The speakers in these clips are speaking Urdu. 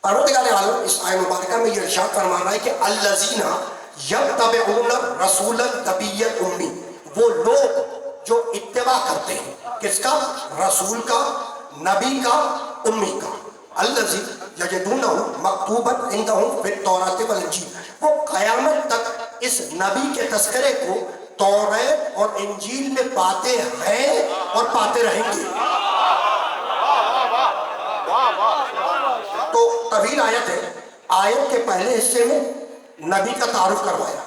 پروردگار عالم اس آیت مبارکہ میں یہ ارشاد فرما رہا ہے کہ الذین یتبعون الرسول النبی الامی، وہ لوگ جو اتباع کرتے ہیں کس کا؟ رسول کا، نبی کا، امی کا. الذی یجدونہ مکتوبا عندہم فی التوراۃ والانجیل، وہ قیامت تک اس نبی کے تذکرے کو توریت اور انجیل میں پاتے ہیں اور پاتے رہیں گے. تو طویل آیت ہے. آیت کے پہلے حصے میں نبی کا تعارف کروایا،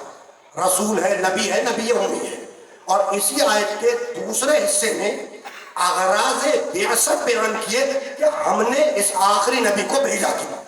رسول ہے، نبی ہے، نبی امی ہے. اور اسی آیت کے دوسرے حصے میں اغراض بعثت بیان کیے کہ ہم نے اس آخری نبی کو بھیجا کیوں.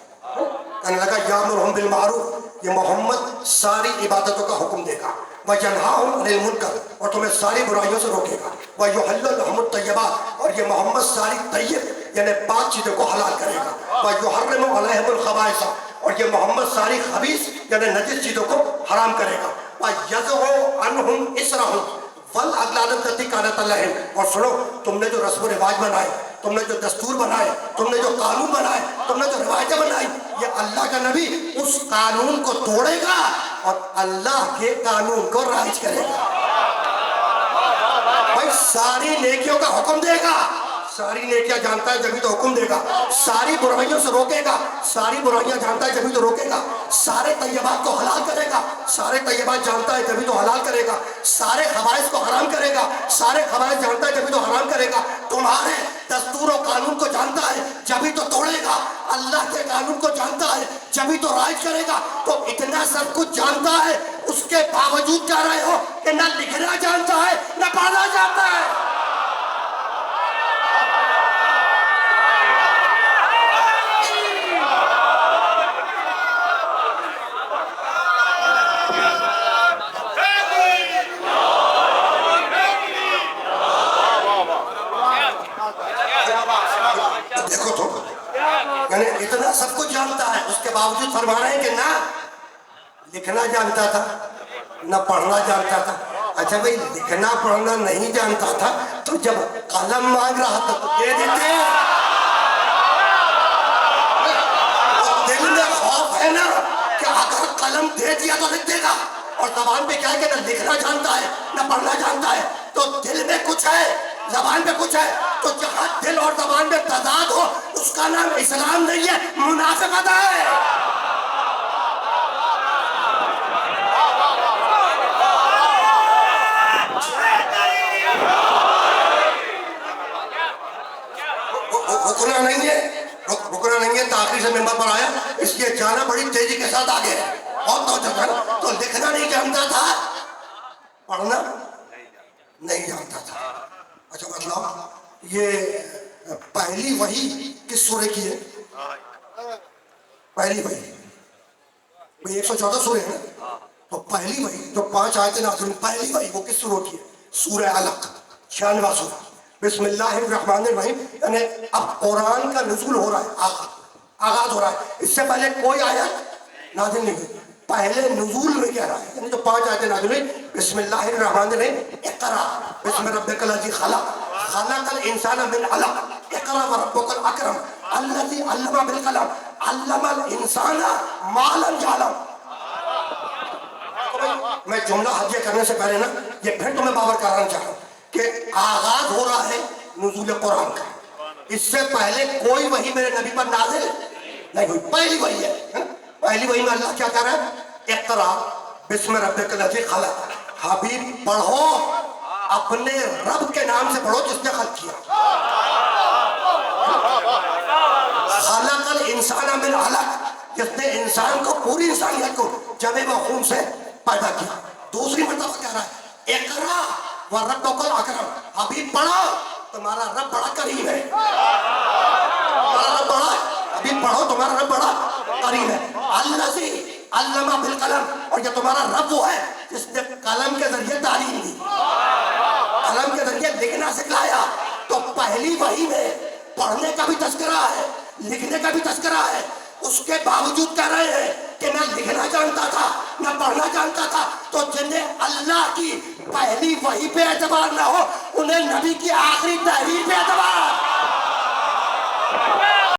کہنے لگا یامرہم بالمعروف، یہ محمد ساری عبادتوں کا حکم دے گا، وینہاہم عن المنکر، اور تمہیں ساری برائیوں سے روکے گا، ویحل لہم الطیبات، اور یہ محمد ساری طیب یعنی پاک چیزوں کو حلال کرے گا، ویحرم علیہم الخبائث، اور یہ محمد ساری خبیث یعنی نجس چیزوں کو حرام کرے گا، ویضع عنہم اسرہم والاغلال التی کانت علیہم. اور سنو، تم نے جو رسم و رواج بنائے، تم نے جو دستور بنائے، تم نے جو قانون بنائے، تم نے جو روایتیں بنائی، یہ اللہ کا نبی اس قانون کو توڑے گا اور اللہ کے قانون کو رائج کرے گا. بھائی ساری نیکیوں کا حکم دے گا، ساری نیکیاں جانتا ہے جبھی تو حکم دے گا، ساری برائیوں سے روکے گا، ساری برائیاں جانتا ہے جبھی تو روکے گا، سارے طیبات کو حلال کرے گا، سارے طیبات جانتا ہے جبھی تو حلال کرے گا، سارے خبائث کو حرام کرے گا، سارے خبائث جانتا ہے جبھی تو حرام کرے گا. تمہارے دستور و قانون کو جانتا ہے جبھی تو توڑے گا، اللہ کے قانون کو جانتا ہے جبھی تو رائج کرے گا. تو اتنا سب کچھ جانتا ہے، اس کے باوجود کہہ رہے ہو کہ نہ لکھنا جانتا ہے نہ پڑھنا جانتا ہے. دیکھو تو یعنی اتنا سب کچھ جانتا ہے، اس کے باوجود فرما رہے ہیں کہ نہ لکھنا جانتا تھا نہ پڑھنا جانتا تھا. اچھا بھائی لکھنا پڑھنا نہیں جانتا تھا تو جب قلم مانگ رہا تھا تو دے دیتے. دل میں خوف ہے نا کہ اگر قلم دے دیا تو لکھ دے گا، اور زبان پہ کیا ہے کہ نہ لکھنا جانتا ہے نہ پڑھنا جانتا ہے. تو دل میں کچھ ہے، زبان پہ کچھ ہے. تو جہاں دل اور زبان میں تضاد ہو اس کا نام اسلام نہیں ہے، منافقت ہے. رکنا نہیں ہے، رکنا نہیں ہے. تاخیر سے ممبر پر آیا اس لیے جانا بڑی تیزی کے ساتھ آگے ہے. اور تو لکھنا نہیں جانتا تھا، پڑھنا نہیں جانتا تھا. اچھا مطلب یہ پہلی وحی کس سورے کی ہے؟ پہلی وحی 114 سورے ہیں نا، تو پہلی وحی جو 5 آیتیں نازل ہوئی، پہلی وحی وہ کس سورہ کی ہے؟ سورہ علق 96واں سورہ. بسم اللہ الرحمن الرحیم. یعنی اب قرآن کا نزول ہو رہا ہے، آغاز ہو رہا ہے. اس سے پہلے کوئی آیت نازل نہیں ہوئی، پہلے نزول میں کہہ رہا ہے. یعنی جو 5 آیتیں نازل ہوئی، بسم اللہ الرحمن الرحیم، اقرا بسم ربک الذی خلق، خلق الانسان من علق، اقرا وربک الاکرم الذی علم بالقلم، علم الانسان ما لم یعلم. میں جملہ ہدیہ کرنے سے پہلے نا یہ پھر تمہیں باور کرانا چاہ رہا ہوں کہ آغاز ہو رہا ہے نزول قرآن کا. اس سے پہلے کوئی وحی میرے نبی پر نازل نہیں ہوئی، پہلی وحی ہے. پہلی وحی میں اللہ کیا کہہ رہا ہے؟ اقرا بسم ربک الذی خلق. حبیب پڑھو، اپنے رب کے نام سے پڑھو جس نے خلق کیا. خلق الانسان من علق، جس نے انسان کو، پوری انسانیت کو جبے و خون سے پیدا کیا. دوسری مرتبہ کہہ رہا ہے اقرا وربک الاکرم. حبیب پڑھو، تمہارا رب بڑا کریم ہے. تمہارا رب بڑا، حبیب پڑھو تمہارا رب بڑا کریم ہے. الذی علم بالقلم، اور یہ تمہارا رب وہ ہے جس نے قلم کے ذریعے تعلیم دی، قلم کے ذریعے لکھنا سکھلایا. تو پہلی وحی میں پڑھنے کا بھی تذکرہ ہے، لکھنے کا بھی تذکرہ ہے. اس کے باوجود کہہ رہے ہیں کہ نہ لکھنا جانتا تھا نہ پڑھنا جانتا تھا. تو جنہیں اللہ کی پہلی وحی پہ اعتبار نہ ہو، انہیں نبی کی آخری تحریر پہ اعتبار.